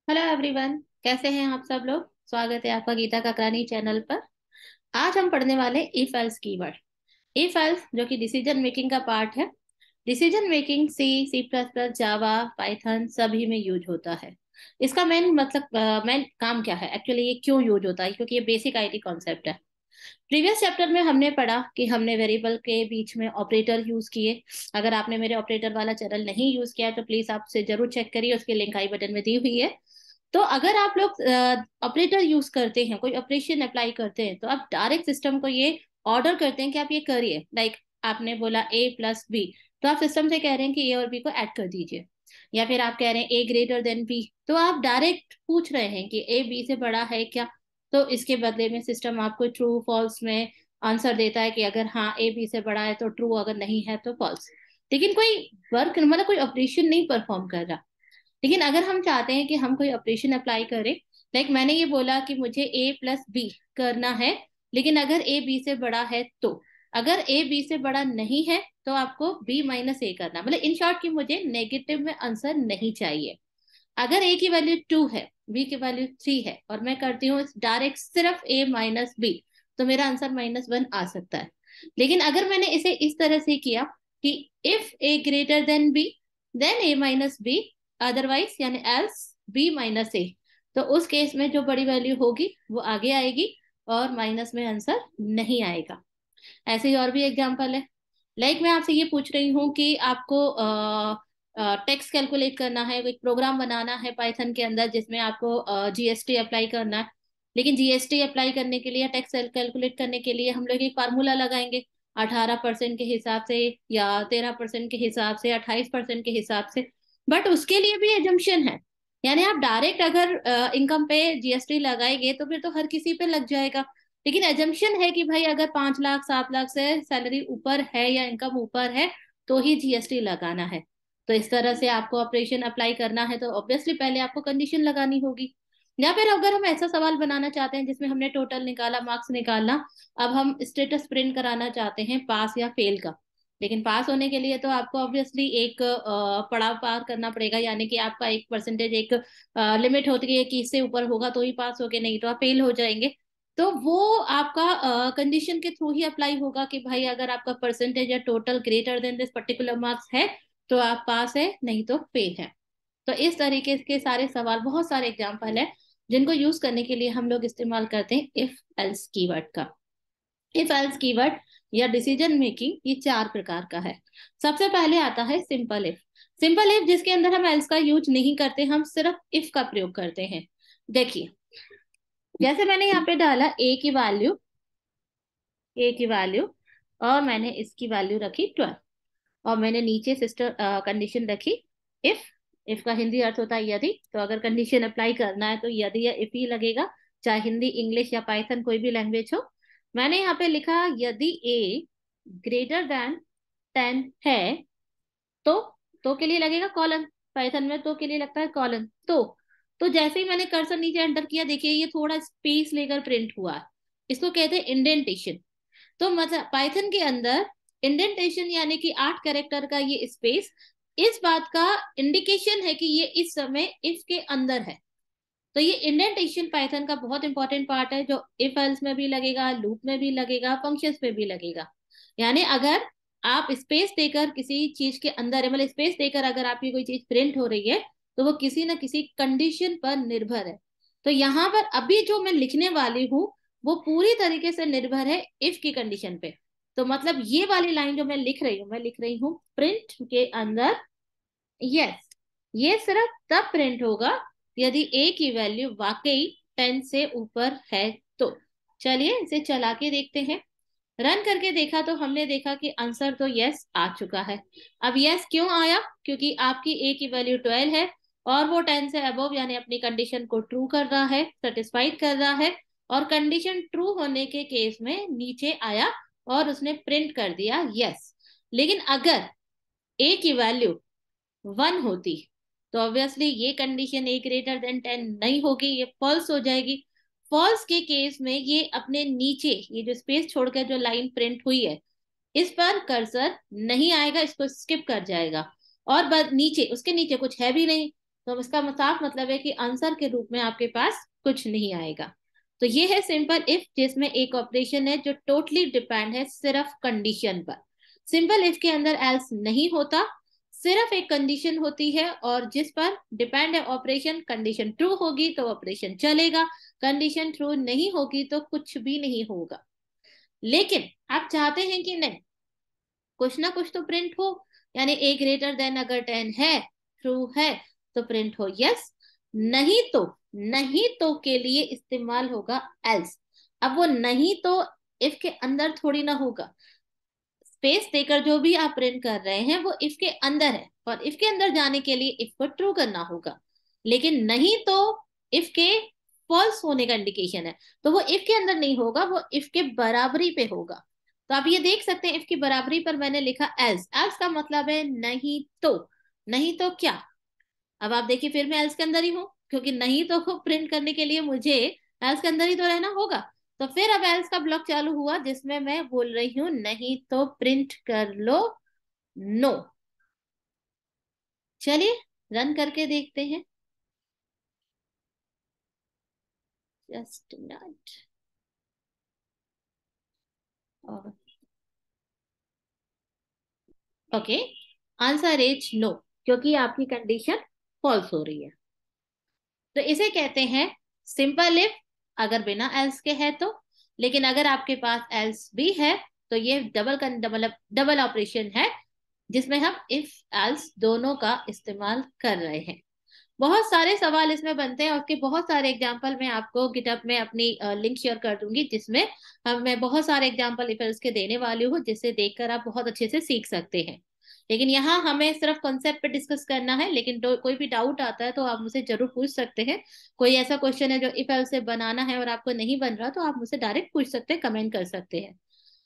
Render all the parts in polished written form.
Hello everyone, कैसे हैं आप सब लोग। स्वागत है आपका गीता काकरानी चैनल पर। आज हम पढ़ने वाले if else keyword. If else जो कि डिसीजन मेकिंग का पार्ट है। Decision making C C plus plus Java Python सभी में यूज होता है। इसका मेन मतलब मेन काम क्या है, एक्चुअली ये क्यों यूज होता है, क्योंकि ये बेसिक आईटी कॉन्सेप्ट है। प्रीवियस चैप्टर में हमने पढ़ा कि हमने वेरिएबल के बीच में ऑपरेटर यूज किए। अगर आपने मेरे ऑपरेटर वाला चैनल नहीं यूज किया है तो प्लीज आप उसे जरूर चेक करिए, उसकी लिंक आई बटन में दी हुई है। तो अगर आप लोग ऑपरेटर यूज करते हैं, कोई ऑपरेशन अप्लाई करते हैं, तो आप डायरेक्ट सिस्टम को ये ऑर्डर करते हैं कि आप ये करिए। लाइक आपने बोला ए प्लस बी, तो आप सिस्टम से कह रहे हैं कि ए और बी को ऐड कर दीजिए। या फिर आप कह रहे हैं ए ग्रेटर देन बी, तो आप डायरेक्ट पूछ रहे हैं कि ए बी से बड़ा है क्या। तो इसके बदले में सिस्टम आपको ट्रू फॉल्स में आंसर देता है कि अगर हाँ ए बी से बड़ा है तो ट्रू, अगर नहीं है तो फॉल्स। लेकिन कोई वर्क मतलब कोई ऑपरेशन नहीं परफॉर्म कर रहा। लेकिन अगर हम चाहते हैं कि हम कोई ऑपरेशन अप्लाई करें, लाइक मैंने ये बोला कि मुझे ए प्लस बी करना है, लेकिन अगर ए बी से बड़ा है तो, अगर ए बी से बड़ा नहीं है तो आपको बी माइनस ए करना, मतलब इन शॉर्ट कि मुझे नेगेटिव में आंसर नहीं चाहिए। अगर ए की वैल्यू 2 है, बी की वैल्यू 3 है, और मैं करती हूँ डायरेक्ट सिर्फ ए माइनस बी, तो मेरा आंसर -1 आ सकता है। लेकिन अगर मैंने इसे इस तरह से किया कि if A greater than B then A minus B, otherwise यानी एल्स बी माइनस ए, तो उस केस में जो बड़ी वैल्यू होगी वो आगे आएगी और माइनस में आंसर नहीं आएगा। ऐसे ही और भी एग्जाम्पल है। लाइक मैं आपसे ये पूछ रही हूँ कि आपको टैक्स कैलकुलेट करना है, एक प्रोग्राम बनाना है पाइथन के अंदर जिसमें आपको जीएसटी अप्लाई करना है। लेकिन जीएसटी अप्लाई करने के लिए, टैक्स कैलकुलेट करने के लिए हम लोग एक फार्मूला लगाएंगे 18% के हिसाब से, या 13% के हिसाब से, 28% के हिसाब से। बट उसके लिए भी एजम्पशन है। यानी आप डायरेक्ट अगर इनकम पे जीएसटी लगाएंगे तो फिर तो हर किसी पे लग जाएगा। लेकिन एजम्पशन है कि भाई अगर 5 लाख 7 लाख से सैलरी ऊपर है या इनकम ऊपर है तो ही जीएसटी लगाना है। तो इस तरह से आपको ऑपरेशन अप्लाई करना है तो ऑब्वियसली पहले आपको कंडीशन लगानी होगी। या फिर अगर हम ऐसा सवाल बनाना चाहते हैं जिसमें हमने टोटल निकाला, मार्क्स निकालना, अब हम स्टेटस प्रिंट कराना चाहते हैं पास या फेल का। लेकिन पास होने के लिए तो आपको ऑब्वियसली एक पड़ाव पार करना पड़ेगा, यानी कि आपका एक परसेंटेज, एक लिमिट होती है कि इससे ऊपर होगा तो ही पास होगे, नहीं तो आप फेल हो जाएंगे। तो वो आपका कंडीशन के थ्रू ही अप्लाई होगा कि भाई अगर आपका परसेंटेज या total greater than this particular marks है तो आप पास है, नहीं तो फेल है। तो इस तरीके के सारे सवाल, बहुत सारे एग्जाम्पल है जिनको यूज करने के लिए हम लोग इस्तेमाल करते हैं इफ एल्स कीवर्ड का। इफ एल्स कीवर्ड या डिसीजन मेकिंग ये 4 प्रकार का है। सबसे पहले आता है सिंपल इफ। सिंपल इफ जिसके अंदर हम एल्स का यूज नहीं करते, हम सिर्फ इफ का प्रयोग करते हैं। देखिए, जैसे मैंने यहाँ पे डाला ए की वैल्यू और मैंने इसकी वैल्यू रखी 12, और मैंने नीचे सिस्टर कंडीशन रखी इफ। इफ का हिंदी अर्थ होता है यदि, तो अगर कंडीशन अप्लाई करना है तो यदि या इफ ही लगेगा, चाहे हिंदी इंग्लिश या पाइथन कोई भी लैंग्वेज हो। मैंने यहाँ पे लिखा यदि ए ग्रेटर देन 10 है तो के लिए लगेगा कॉलन। पाइथन में तो के लिए लगता है कॉलन। तो जैसे ही मैंने कर्सर नीचे एंटर किया, देखिए ये थोड़ा स्पेस लेकर प्रिंट हुआ है। इसको कहते हैं इंडेंटेशन। तो मतलब पाइथन के अंदर इंडेंटेशन यानी कि 8 कैरेक्टर का ये स्पेस इस बात का इंडिकेशन है कि ये इस समय इफ के अंदर है। तो ये इंडेंटेशन पाइथन का बहुत इंपॉर्टेंट पार्ट है, जो इफ एल्स में भी लगेगा, लूप में भी लगेगा, फंक्शंस में भी लगेगा। यानी अगर आप स्पेस देकर किसी चीज के अंदर है, मतलब स्पेस देकर अगर आपकी कोई चीज प्रिंट हो रही है तो वो किसी ना किसी कंडीशन पर निर्भर है। तो यहाँ पर अभी जो मैं लिखने वाली हूँ वो पूरी तरीके से निर्भर है इफ की कंडीशन पे। तो मतलब ये वाली लाइन जो मैं लिख रही हूँ, मैं लिख रही हूँ प्रिंट के अंदर यस, ये सिर्फ तब प्रिंट होगा यदि ए की वैल्यू वाकई 10 से ऊपर है तो। चलिए इसे चला के देखते हैं। रन करके देखा तो हमने देखा कि आंसर तो यस आ चुका है। अब यस क्यों आया, क्योंकि आपकी ए की वैल्यू 12 है और वो 10 से अबव यानी अपनी कंडीशन को ट्रू कर रहा है, सेटिस्फाइड कर रहा है। और कंडीशन ट्रू होने के केस में नीचे आया और उसने प्रिंट कर दिया यस। लेकिन अगर ए की वैल्यू 1 होती तो ऑब्वियसली ये कंडीशन ए ग्रेटर देन 10 नहीं होगी, ये फॉल्स हो जाएगी। फॉल्स के केस में ये अपने नीचे, ये जो स्पेस छोड़कर जो लाइन प्रिंट हुई है इस पर कर्सर नहीं आएगा, इसको स्किप कर जाएगा। और नीचे, उसके नीचे कुछ है भी नहीं, तो इसका साफ मतलब है कि आंसर के रूप में आपके पास कुछ नहीं आएगा। तो ये है सिंपल इफ, जिसमें एक ऑपरेशन है जो टोटली डिपेंड है सिर्फ कंडीशन पर। सिंपल इफ के अंदर एल्स नहीं होता, सिर्फ एक कंडीशन होती है और जिस पर डिपेंड है ऑपरेशन। कंडीशन ट्रू होगी तो ऑपरेशन चलेगा, कंडीशन ट्रू नहीं होगी तो कुछ भी नहीं होगा। लेकिन आप चाहते हैं कि नहीं, कुछ ना कुछ तो प्रिंट हो, यानी ए ग्रेटर देन अगर 10 है, ट्रू है, तो प्रिंट हो यस। नहीं तो, नहीं तो के लिए इस्तेमाल होगा एल्स। अब वो नहीं तो इफ के अंदर थोड़ी ना होगा, स्पेस देकर जो भी आप प्रिंट कर रहे हैं वो इफ के अंदर है, और इफ के अंदर जाने के लिए इफ को ट्रू करना होगा। लेकिन नहीं तो इफ के फॉल्स होने का इंडिकेशन है, तो वो इफ के अंदर नहीं होगा, वो इफ के बराबरी पे होगा। तो आप ये देख सकते हैं इफ की बराबरी पर मैंने लिखा एल्स। एल्स का मतलब है नहीं तो। नहीं तो क्या, अब आप देखिए फिर मैं एल्स के अंदर ही हूँ, क्योंकि नहीं तो को प्रिंट करने के लिए मुझे एल्स के अंदर ही तो रहना होगा। तो फिर अब एल्स का ब्लॉक चालू हुआ, जिसमें मैं बोल रही हूँ नहीं तो प्रिंट कर लो नो। चलिए रन करके देखते हैं। Just minute. और ओके, आंसर इज नो, क्योंकि आपकी कंडीशन फॉल्स हो रही है। तो इसे कहते हैं सिंपल इफ, अगर बिना एल्स के है तो। लेकिन अगर आपके पास एल्स भी है तो ये डबल डबल डबल ऑपरेशन है, जिसमें हम इफ एल्स दोनों का इस्तेमाल कर रहे हैं। बहुत सारे सवाल इसमें बनते हैं और उसके बहुत सारे एग्जाम्पल मैं आपको गिटअप में अपनी लिंक शेयर कर दूंगी, जिसमें मैं बहुत सारे एग्जाम्पल इफ एल्स के देने वाली हूँ, जिसे देखकर आप बहुत अच्छे से सीख सकते हैं। लेकिन यहाँ हमें सिर्फ कॉन्सेप्ट पे डिस्कस करना है। लेकिन कोई भी डाउट आता है तो आप मुझसे जरूर पूछ सकते हैं। कोई ऐसा क्वेश्चन है जो इफ एल्स से बनाना है और आपको नहीं बन रहा, तो आप मुझसे डायरेक्ट पूछ सकते हैं, कमेंट कर सकते हैं।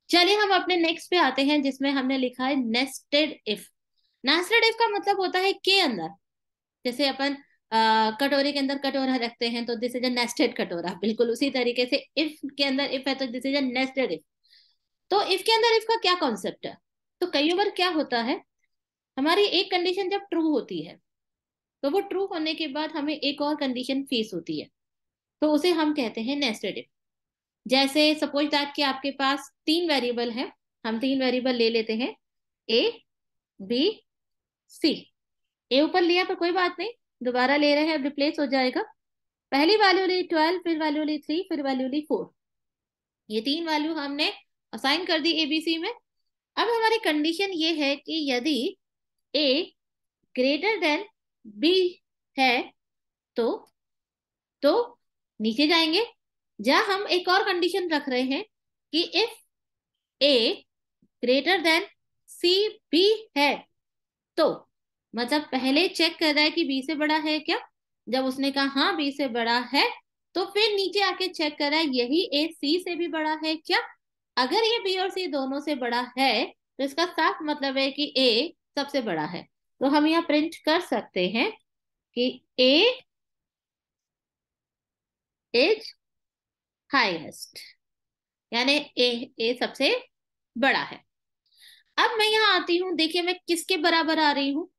चलिए हम अपने नेक्स्ट पे आते हैं, जिसमें हमने लिखा है नेस्टेड इफ। नेस्टेड इफ का मतलब होता है के अंदर। जैसे अपन कटोरे के अंदर कटोरा रखते हैं तो दिस इज अ नेस्टेड कटोरा, बिल्कुल उसी तरीके से इफ के अंदर इफ है तो this is a nested if. तो इफ के अंदर इफ का क्या कॉन्सेप्ट है? तो कई बार क्या होता है, हमारी एक कंडीशन जब ट्रू होती है, तो वो ट्रू होने के बाद हमें एक और कंडीशन फेस होती है, तो उसे हम कहते हैं नेस्टेड इफ। जैसे सपोज दैट कि आपके पास तीन वेरिएबल है, हम तीन वेरिएबल ले लेते हैं, ए बी सी। ए ऊपर लिया पर कोई बात नहीं, दोबारा ले रहे हैं, अब रिप्लेस हो जाएगा। पहली वैल्यू ली 12, फिर वैल्यू ली 3, फिर वैल्यू ली 4। ये तीन वैल्यू हमने असाइन कर दी एबीसी में। अब हमारी कंडीशन ये है कि यदि ए ग्रेटर देन बी है, तो तो नीचे जाएंगे, जहां हम एक और कंडीशन रख रहे हैं कि if A greater than C B है, तो मतलब पहले चेक कर रहा है कि बी से बड़ा है क्या। जब उसने कहा हाँ बी से बड़ा है, तो फिर नीचे आके चेक कर रहा है यही ए सी से भी बड़ा है क्या। अगर ये बी और सी दोनों से बड़ा है, तो इसका साफ मतलब है कि ए सबसे बड़ा है। तो हम यहाँ प्रिंट कर सकते हैं कि ए इज हाईएस्ट, यानी ए सबसे बड़ा है। अब मैं यहाँ आती हूँ, देखिए मैं किसके बराबर आ रही हूँ।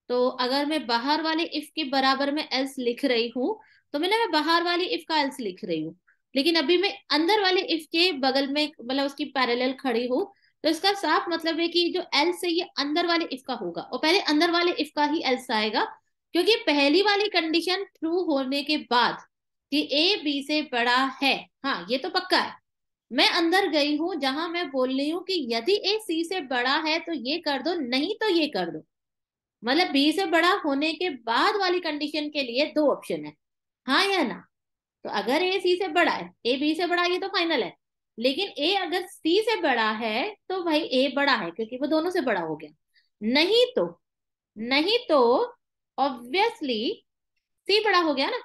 तो अगर मैं बाहर वाले इफ के बराबर में एल्स लिख रही हूँ, तो मैं बाहर वाली इफ का एल्स लिख रही हूँ। लेकिन अभी मैं अंदर वाले इफ के बगल में, मतलब उसकी पैरेलल खड़ी हूँ। तो इसका साफ मतलब है कि जो एल्स है ये अंदर वाले इफ का होगा, और पहले अंदर वाले इफ का ही एल्स आएगा। क्योंकि पहली वाली कंडीशन ट्रू होने के बाद कि ए बी से बड़ा है, हाँ ये तो पक्का है। मैं अंदर गई हूँ जहां मैं बोल रही हूँ कि यदि ए सी से बड़ा है तो ये कर दो, नहीं तो ये कर दो। मतलब बी से बड़ा होने के बाद वाली कंडीशन के लिए दो ऑप्शन है, हाँ या ना। तो अगर ए सी से बड़ा है, ए बी से बड़ा है, ये तो फाइनल है। लेकिन ए अगर सी से बड़ा है तो भाई ए बड़ा है, क्योंकि वो दोनों से बड़ा हो गया। नहीं तो, नहीं तो ऑब्वियसली सी बड़ा हो गया ना,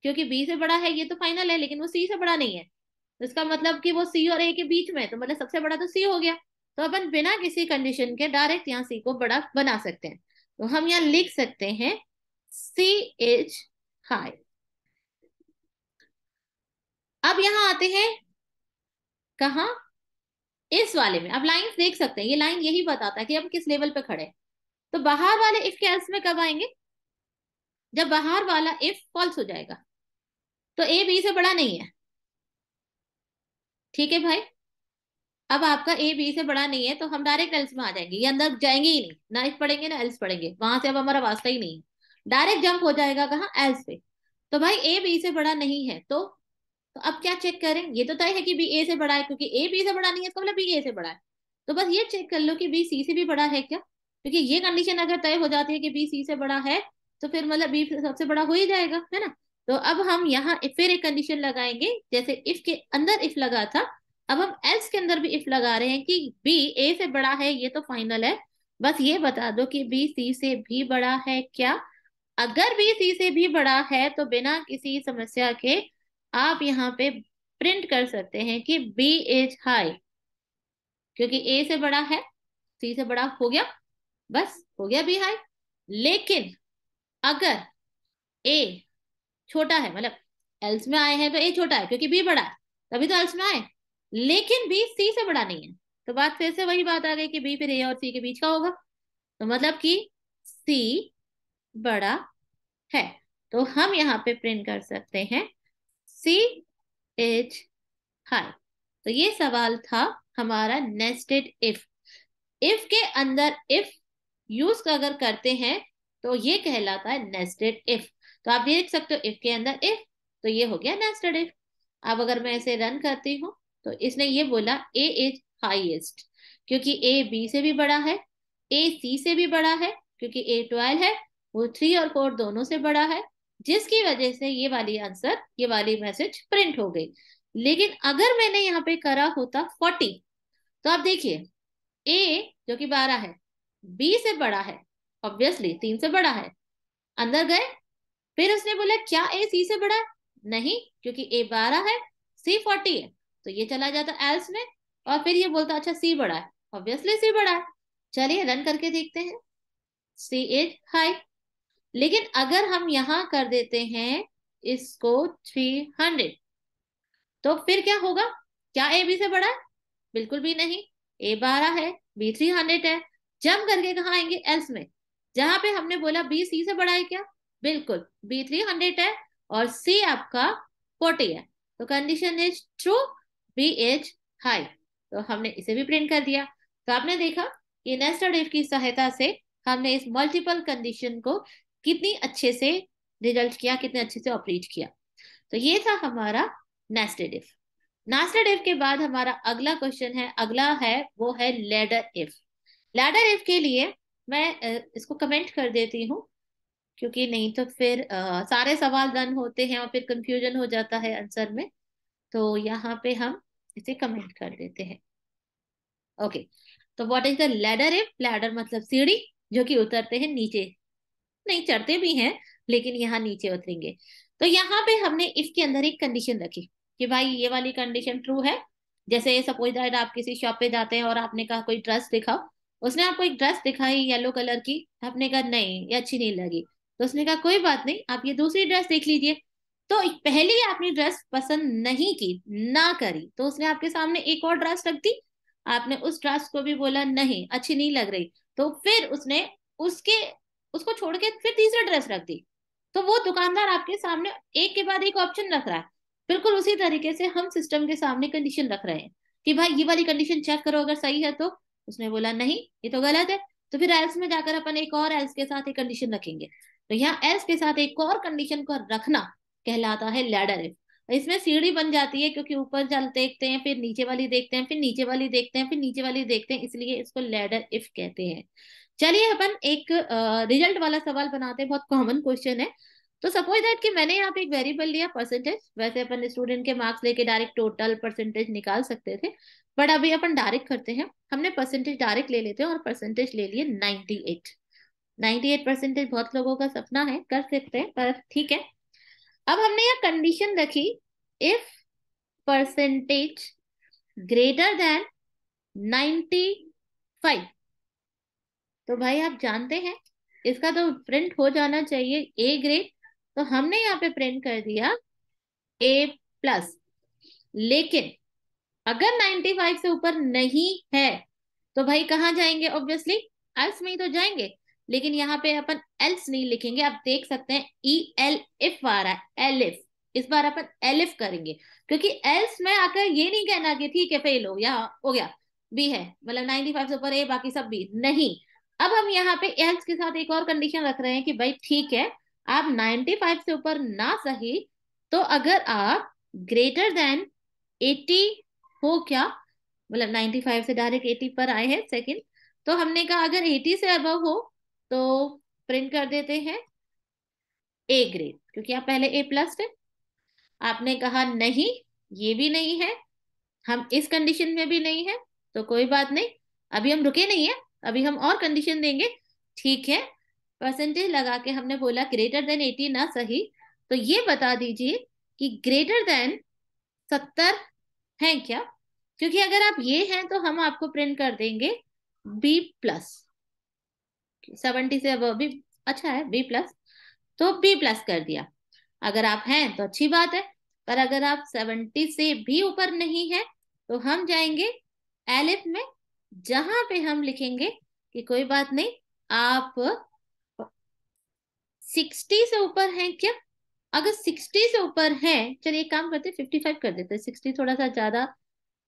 क्योंकि बी से बड़ा है ये तो फाइनल है, लेकिन वो सी से बड़ा नहीं है। तो इसका मतलब कि वो सी और ए के बीच में है, तो मतलब सबसे बड़ा तो सी हो गया। तो अपन बिना किसी कंडीशन के डायरेक्ट यहाँ सी को बड़ा बना सकते हैं। तो हम यहाँ लिख सकते हैं सी इज हाई। अब यहाँ आते हैं कहाँ, इस वाले में। अब लाइंस देख सकते हैं, ये लाइन यही बताता है कि हम किस लेवल पे खड़े हैं। तो बाहर वाले इफ के एल्स में कब आएंगे, जब बाहर वाला इफ फॉल्स हो जाएगा, तो ए बी से बड़ा नहीं है। ठीक है भाई, अब आपका ए बी से बड़ा नहीं है तो हम डायरेक्ट एल्स में आ जाएंगे, ये अंदर जाएंगे ही नहीं, ना इफ पढ़ेंगे ना एल्स पढ़ेंगे, वहां से अब हमारा वास्ता ही नहीं है, डायरेक्ट जंप हो जाएगा कहाँ, एल्स पे। तो भाई ए बी से बड़ा नहीं है, तो अब क्या चेक करें, ये तो तय है कि बी ए से बड़ा है, क्योंकि ए बी से बड़ा नहीं है इसका मतलब बी ए से बड़ा है। तो बस ये चेक कर लो कि बी सी से भी बड़ा है क्या, क्योंकि ये कंडीशन अगर तय हो जाती है कि बी सी से बड़ा है, तो फिर मतलब बी सबसे बड़ा हो ही जाएगा, है ना। तो अब हम यहाँ फिर एक कंडीशन लगाएंगे, जैसे इफ के अंदर इफ लगा था, अब हम एल्स के अंदर भी इफ लगा रहे हैं कि बी ए से बड़ा है, ये तो फाइनल है। बस ये बता दो कि बी सी से भी बड़ा है क्या। अगर बी सी से भी बड़ा है तो बिना किसी समस्या के आप यहाँ पे प्रिंट कर सकते हैं कि बी इज हाई, क्योंकि ए से बड़ा है, सी से बड़ा हो गया, बस हो गया बी हाई। लेकिन अगर ए छोटा है, मतलब एल्स में आए हैं तो ए छोटा है क्योंकि बी बड़ा है, तभी तो एल्स में आए, लेकिन बी सी से बड़ा नहीं है, तो बात फिर से वही बात आ गई कि बी फिर ए और सी के बीच का होगा, तो मतलब कि सी बड़ा है। तो हम यहाँ पे प्रिंट कर सकते हैं सी इज हाई। तो ये सवाल था हमारा नेस्टेड इफ के अंदर इफ यूज अगर करते हैं तो ये कहलाता है नेस्टेड इफ। तो आप देख सकते हो इफ के अंदर इफ, तो ये हो गया नेस्टेड इफ। अब अगर मैं इसे रन करती हूँ तो इसने ये बोला ए इज हाईएस्ट, क्योंकि ए बी से भी बड़ा है, ए सी से भी बड़ा है, क्योंकि ए 12 है, वो 3 और 4 दोनों से बड़ा है, जिसकी वजह से ये वाली आंसर, ये वाली मैसेज प्रिंट हो गई। लेकिन अगर मैंने यहाँ पे करा होता 40, तो आप देखिए ए जो कि 12 है, बी से बड़ा है, ऑब्वियसली 3 से बड़ा है, अंदर गए, फिर उसने बोला क्या ए सी से बड़ा है, नहीं, क्योंकि ए 12 है, सी 40 है, तो ये चला जाता एल्स में, और फिर ये बोलता अच्छा सी बड़ा है, ऑब्वियसली सी बड़ा है। चलिए रन करके देखते हैं, सी इज हाई। लेकिन अगर हम यहां कर देते हैं इसको 300, तो फिर क्या होगा, क्या ए बी से बड़ा है, बिल्कुल भी नहीं, ए 12 है, बी 300 है, जम करके कहाँ आएंगे, एल्स में, जहां पे हमने बोला बी सी से बड़ा है क्या, बिल्कुल बी 300 है, और सी आपका 40 है, तो condition is true, B is high. तो हमने इसे भी प्रिंट कर दिया। तो आपने देखा कि नेस्टेड इफ की सहायता से हमने इस मल्टीपल कंडीशन को कितनी अच्छे से रिजल्ट किया, कितने अच्छे से ऑपरेट किया। तो ये था हमारा नेस्टेड इफ। नेस्टेड इफ के बाद हमारा अगला क्वेश्चन है, अगला है वो है लैडर इफ। लैडर इफ के लिए मैं इसको कमेंट कर देती हूँ, क्योंकि नहीं तो फिर सारे सवाल रन होते हैं और फिर कंफ्यूजन हो जाता है आंसर में। तो यहाँ पे हम इसे कमेंट कर देते हैं। ओके, तो what is the ladder if, ladder मतलब सीढ़ी, जो कि उतरते हैं नीचे, नहीं चढ़ते भी हैं, लेकिन यहाँ नीचे उतरेंगे। तो यहाँ पे हमने इफ के अंदर एक कंडीशन रखी कि भाई ये वाली कंडीशन ट्रू है। जैसे सपोज दैट आप किसी शॉप पे जाते हैं और आपने कहा कोई ड्रेस दिखाओ, उसने आपको एक ड्रेस दिखाई येलो कलर की, आपने कहा नहीं ये अच्छी नहीं लगी, तो उसने कहा कोई बात नहीं आप ये दूसरी ड्रेस देख लीजिए। तो पहले आपने ड्रेस पसंद नहीं की, ना करी, तो उसने आपके सामने एक और ड्रेस रख दी, आपने उस ड्रेस को भी बोला नहीं अच्छी नहीं लग रही, तो फिर उसने उसके उसको छोड़ के फिर तीसरा ड्रेस रख दी, तो वो दुकानदार आपके सामने एक के बाद एक ऑप्शन रख रहा है। बिल्कुल उसी तरीके से हम सिस्टम के सामने कंडीशन रख रहे हैं कि भाई ये वाली कंडीशन चेक करो अगर सही है, तो उसने बोला नहीं ये तो गलत है, तो फिर एल्स में जाकर अपन एक और एल्स के साथ एक कंडीशन रखेंगे। तो यहाँ एल्स के साथ एक और कंडीशन को रखना कहलाता है लैडर इफ। इसमें सीढ़ी बन जाती है, क्योंकि ऊपर चल देखते हैं, फिर नीचे वाली देखते हैं, फिर नीचे वाली देखते हैं, फिर नीचे वाली देखते हैं, इसलिए इसको लैडर इफ कहते हैं। चलिए अपन एक रिजल्ट वाला सवाल बनाते हैं, बहुत कॉमन क्वेश्चन है। तो सपोज दैट कि मैंने यहाँ पे एक वेरिएबल लिया परसेंटेज, वैसे अपन स्टूडेंट के मार्क्स लेके डायरेक्ट टोटल परसेंटेज निकाल सकते थे, बट अभी अपन डायरेक्ट करते हैं, हमने परसेंटेज डायरेक्ट ले लेते हैं, और परसेंटेज ले लिए 98। 98% बहुत लोगों का सपना है, कर सकते हैं, पर ठीक है। अब हमने यह कंडीशन रखी, इफ परसेंटेज ग्रेटर देन 95, तो भाई आप जानते हैं इसका तो प्रिंट हो जाना चाहिए ए ग्रेड, तो हमने यहाँ पे प्रिंट कर दिया ए प्लस। लेकिन अगर 95 से ऊपर नहीं है, तो भाई कहाँ जाएंगे, ऑब्वियसली एल्स में ही तो जाएंगे। लेकिन यहाँ पे अपन एल्स नहीं लिखेंगे। आप देख सकते हैं ई एल इफ आ रहा है, एलिफ। इस बार अपन एलिफ करेंगे, क्योंकि एल्स में आकर ये नहीं कहना कि ठीक है फेल हो, यहाँ हो गया बी है, मतलब 95 से ऊपर ए बाकी सब बी नहीं। अब हम यहाँ पे एल्स के साथ एक और कंडीशन रख रहे हैं कि भाई ठीक है, आप 95 से ऊपर ना सही तो अगर आप ग्रेटर देन 80 हो क्या, मतलब 95 से डायरेक्ट 80 पर आए हैं सेकंड, तो हमने कहा अगर 80 से अबव हो तो प्रिंट कर देते हैं ए ग्रेड, क्योंकि आप पहले ए प्लस थे। आपने कहा नहीं, ये भी नहीं है, हम इस कंडीशन में भी नहीं है, तो कोई बात नहीं, अभी हम रुके नहीं है, अभी हम और कंडीशन देंगे। ठीक है, परसेंटेज लगा के हमने बोला ग्रेटर देन 80 ना सही, तो ये बता दीजिए कि ग्रेटर देन 70 है क्या, क्योंकि अगर आप ये हैं तो हम आपको प्रिंट कर देंगे बी प्लस। 70 से अब भी अच्छा है, बी प्लस, तो बी प्लस कर दिया। अगर आप हैं तो अच्छी बात है, पर अगर आप 70 से भी ऊपर नहीं है तो हम जाएंगे एलिफ में, जहां पे हम लिखेंगे कि कोई बात नहीं, आप 60 से ऊपर हैं क्या। अगर 60 से ऊपर है, चलिए एक काम करते हैं 55 कर देते हैं, 60 थोड़ा सा ज्यादा,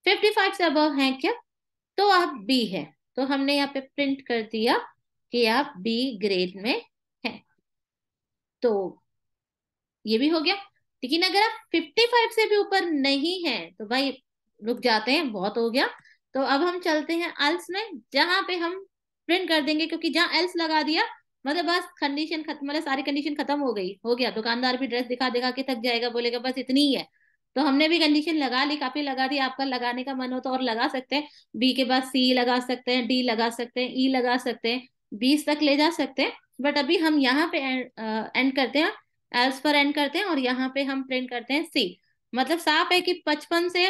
55 से अबव हैं क्या, तो आप बी है, तो हमने यहाँ पे प्रिंट कर दिया कि आप बी ग्रेड में हैं। तो ये भी हो गया। लेकिन अगर आप 55 से भी ऊपर नहीं है तो भाई रुक जाते हैं, बहुत हो गया। तो अब हम चलते हैं एल्स में, जहां पे हम प्रिंट कर देंगे, क्योंकि जहां एल्स लगा दिया मतलब बस कंडीशन खत्म, मतलब सारी कंडीशन खत्म हो गई, हो गया। दुकानदार भी ड्रेस दिखा दिखा के थक जाएगा, बोलेगा बस इतनी ही है। तो हमने भी कंडीशन लगा ली, काफी लगा दी, आपका लगाने का मन हो तो और लगा सकते हैं। बी के बाद सी लगा सकते हैं, डी लगा सकते हैं, ई लगा सकते हैं, 20 तक ले जा सकते हैं। बट अभी हम यहाँ पे एंड करते हैं, एल्स पर एंड करते हैं, और यहाँ पे हम प्रिंट करते हैं सी। मतलब साफ है कि 55 से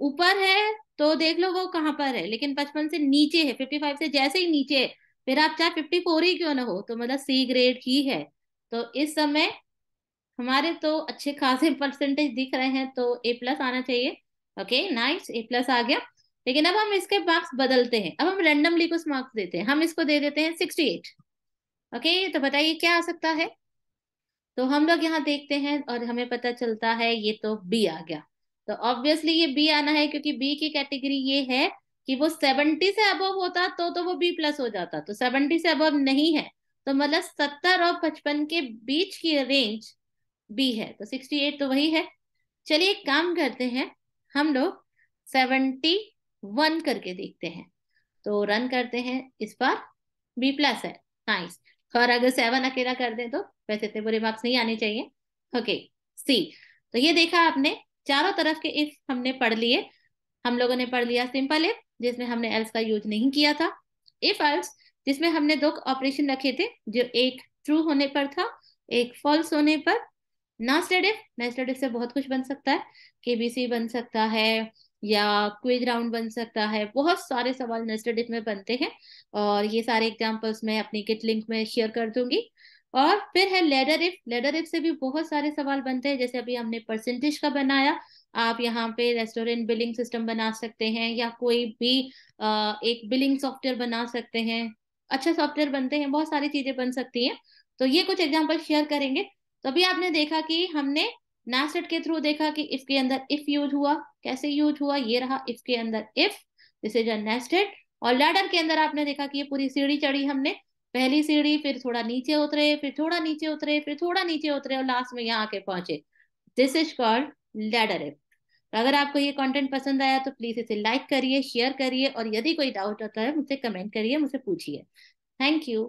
ऊपर है तो देख लो वो कहाँ पर है, लेकिन 55 से नीचे है, 55 से जैसे ही नीचे है, फिर आप चाहे 54 ही क्यों ना हो तो मतलब सी ग्रेड ही है। तो इस समय हमारे तो अच्छे खासे परसेंटेज दिख रहे हैं, तो ए प्लस आना चाहिए। ओके नाइस, ए प्लस आ गया। लेकिन अब हम इसके मार्क्स बदलते हैं, अब हम रेंडमली कुछ मार्क्स देते हैं, हम इसको दे देते हैं 68। ओके, तो बताइए क्या आ सकता है। तो हम लोग यहाँ देखते हैं और हमें पता चलता है ये तो बी आ गया। तो ऑब्वियसली ये बी आना है, क्योंकि बी की कैटेगरी ये है कि वो 70 से अबव होता तो वो बी प्लस हो जाता, तो 70 से अबव नहीं है, तो मतलब 70 और 55 के बीच की रेंज बी है, तो 68 तो वही है। चलिए एक काम करते हैं, हम लोग 71 करके देखते हैं, तो रन करते हैं, इस बार बी प्लस है। नाइस। और अगर 7 अकेला कर दें तो वैसे इतने बुरे मार्क्स नहीं आने चाहिए। ओके सी। तो ये देखा आपने, चारों तरफ के इफ हमने पढ़ लिए। हम लोगों ने पढ़ लिया सिंपल इफ, जिसमें हमने एल्स का यूज नहीं किया था। इफ एल्स, जिसमें हमने दो ऑपरेशन रखे थे, जो एक ट्रू होने पर था, एक फॉल्स होने पर। नेस्टेड इफ, नेस्टेड इफ से बहुत कुछ बन सकता है, केबीसी बन सकता है, या क्विज राउंड बन सकता है, बहुत सारे सवाल नेस्टेड इफ में बनते हैं, और ये सारे एग्जांपल्स मैं अपनी किट लिंक में शेयर कर दूंगी। और फिर है लेडर इफ, लेडर इफ से भी बहुत सारे सवाल बनते हैं, जैसे अभी हमने परसेंटेज का बनाया। आप यहाँ पे रेस्टोरेंट बिलिंग सिस्टम बना सकते हैं, या कोई भी एक बिलिंग सॉफ्टवेयर बना सकते हैं, अच्छा सॉफ्टवेयर बनते हैं, बहुत सारी चीजें बन सकती हैं। तो ये कुछ एग्जाम्पल शेयर करेंगे। तो अभी आपने देखा कि हमने नेस्टेड के थ्रू देखा कि इफ के अंदर इफ यूज हुआ, कैसे यूज हुआ, ये रहा इफ के अंदर if, this is a nested. और लैडर के अंदर आपने देखा कि ये पूरी सीढ़ी चढ़ी हमने, पहली सीढ़ी, फिर थोड़ा नीचे उतरे, फिर थोड़ा नीचे उतरे, फिर थोड़ा नीचे उतरे, और लास्ट में यहाँ आके पहुंचे। This is called ladder if. तो अगर आपको ये कंटेंट पसंद आया तो प्लीज इसे लाइक करिए, शेयर करिए, और यदि कोई डाउट होता है मुझसे कमेंट करिए, मुझसे पूछिए। Thank you.